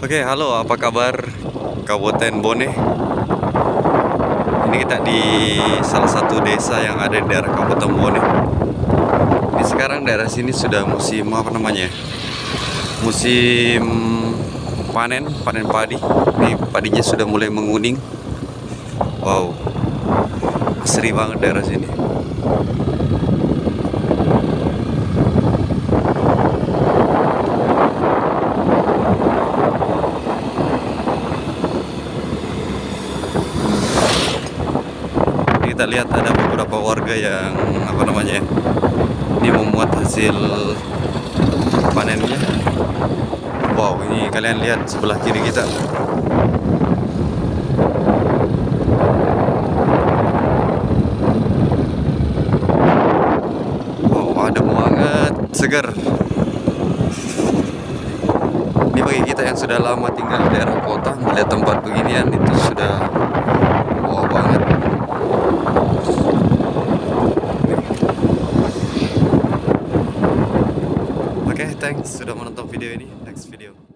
Oke, halo, apa kabar Kabupaten Bone? Ini kita di salah satu desa yang ada di daerah Kabupaten Bone. Ini sekarang daerah sini sudah musim apa namanya? Musim panen padi. Ini padinya sudah mulai menguning. Wow, asri banget daerah sini. Kita lihat ada beberapa warga yang apa namanya, ini memuat hasil panennya. Wow, ini kalian lihat sebelah kiri kita. Wow, ada banget, segar. Ini bagi kita yang sudah lama tinggal di daerah kota, melihat tempat beginian itu sudah wow banget. Oke, thanks sudah menonton video ini. Next video.